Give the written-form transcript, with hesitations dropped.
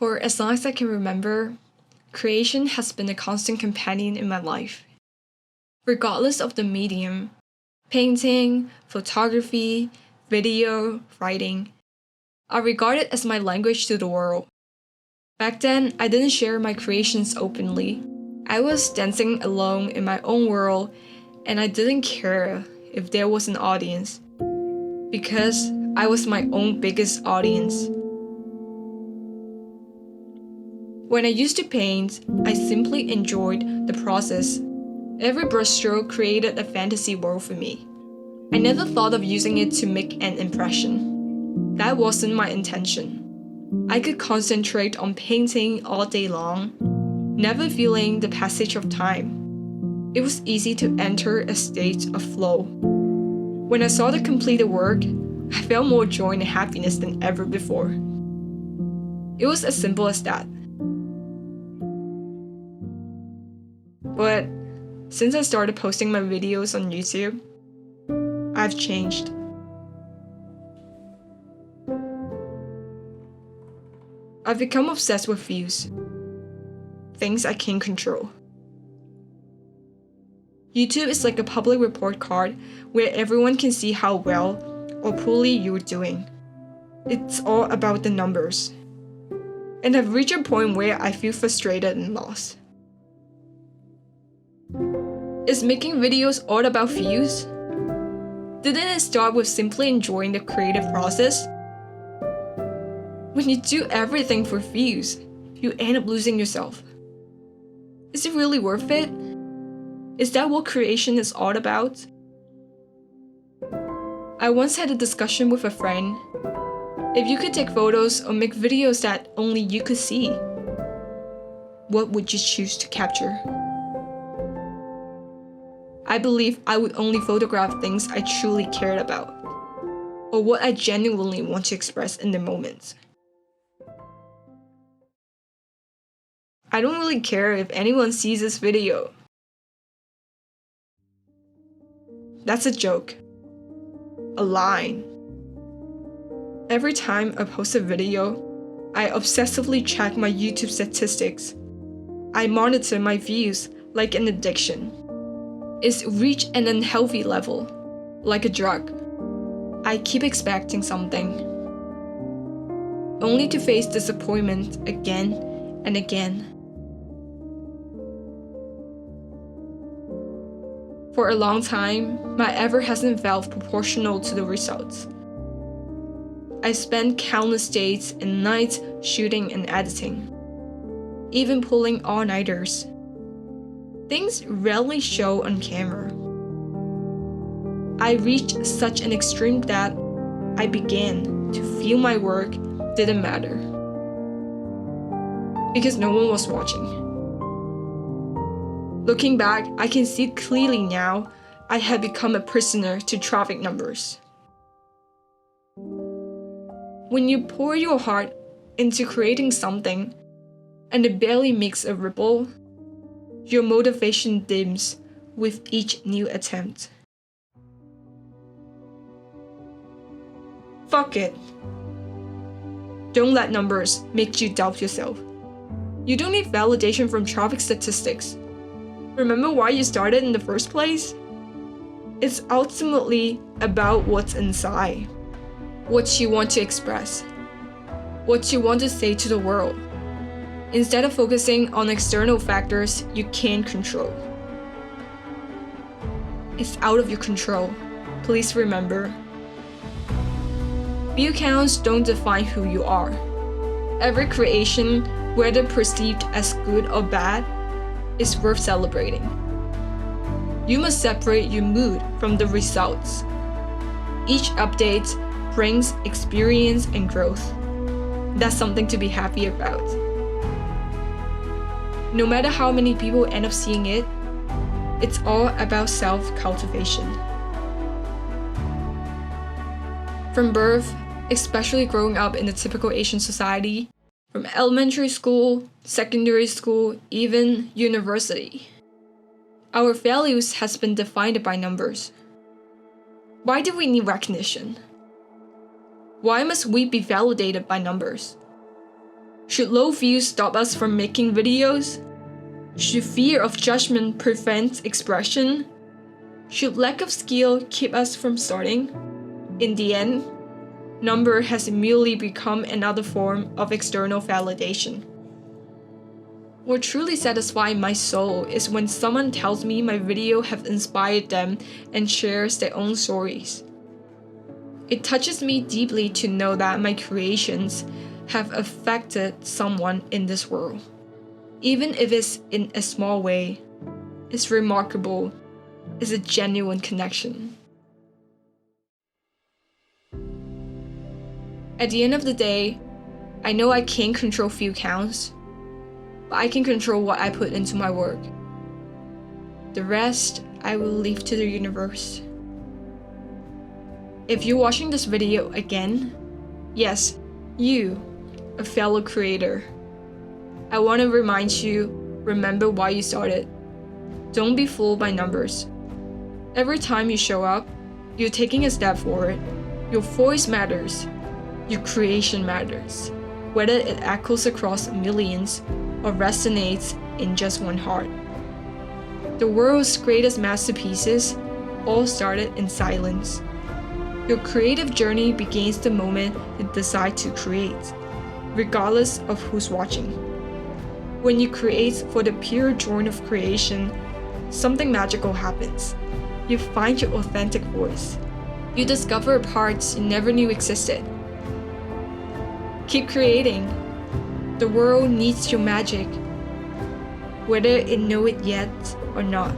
For as long as I can remember, creation has been a constant companion in my life. Regardless of the medium, painting, photography, video, writing, I regard it as my language to the world. Back then, I didn't share my creations openly. I was dancing alone in my own world, and I didn't care if there was an audience, because I was my own biggest audience. When I used to paint, I simply enjoyed the process. Every brushstroke created a fantasy world for me. I never thought of using it to make an impression. That wasn't my intention. I could concentrate on painting all day long, never feeling the passage of time. It was easy to enter a state of flow. When I saw the completed work, I felt more joy and happiness than ever before. It was as simple as that. But since I started posting my videos on YouTube, I've changed. I've become obsessed with views, things I can't control. YouTube is like a public report card where everyone can see how well or poorly you're doing. It's all about the numbers. And I've reached a point where I feel frustrated and lost. Is making videos all about views? Didn't it start with simply enjoying the creative process? When you do everything for views, you end up losing yourself. Is it really worth it? Is that what creation is all about? I once had a discussion with a friend. If you could take photos or make videos that only you could see, what would you choose to capture? I believe I would only photograph things I truly cared about, or what I genuinely want to express in the moment. I don't really care if anyone sees this video. That's a joke. A line. Every time I post a video, I obsessively track my YouTube statistics. I monitor my views like an addiction. It's reached an unhealthy level, like a drug. I keep expecting something, only to face disappointment again and again. For a long time, my effort hasn't felt proportional to the results. I spent countless days and nights shooting and editing, even pulling all-nighters. Things rarely show on camera. I reached such an extreme that I began to feel my work didn't matter, because no one was watching. Looking back, I can see clearly now I had become a prisoner to traffic numbers. When you pour your heart into creating something and it barely makes a ripple, your motivation dims with each new attempt. Fuck it. Don't let numbers make you doubt yourself. You don't need validation from traffic statistics. Remember why you started in the first place? It's ultimately about what's inside, what you want to express, what you want to say to the world, instead of focusing on external factors you can't control. It's out of your control. Please remember. View counts don't define who you are. Every creation, whether perceived as good or bad, is worth celebrating. You must separate your mood from the results. Each update brings experience and growth. That's something to be happy about. No matter how many people end up seeing it, it's all about self-cultivation. From birth, especially growing up in the typical Asian society, from elementary school, secondary school, even university, our values has been defined by numbers. Why do we need recognition? Why must we be validated by numbers? Should low views stop us from making videos? Should fear of judgment prevent expression? Should lack of skill keep us from starting? In the end, number has merely become another form of external validation. What truly satisfies my soul is when someone tells me my video have inspired them and shares their own stories. It touches me deeply to know that my creations have affected someone in this world. Even if it's in a small way, it's remarkable. It's a genuine connection. At the end of the day, I know I can't control view counts, but I can control what I put into my work. The rest, I will leave to the universe. If you're watching this video again, yes, you, a fellow creator, I want to remind you, remember why you started. Don't be fooled by numbers. Every time you show up, you're taking a step forward. Your voice matters. Your creation matters. Whether it echoes across millions or resonates in just one heart. The world's greatest masterpieces all started in silence. Your creative journey begins the moment you decide to create, regardless of who's watching. When you create for the pure joy of creation, something magical happens. You find your authentic voice. You discover parts you never knew existed. Keep creating. The world needs your magic, whether it know it yet or not.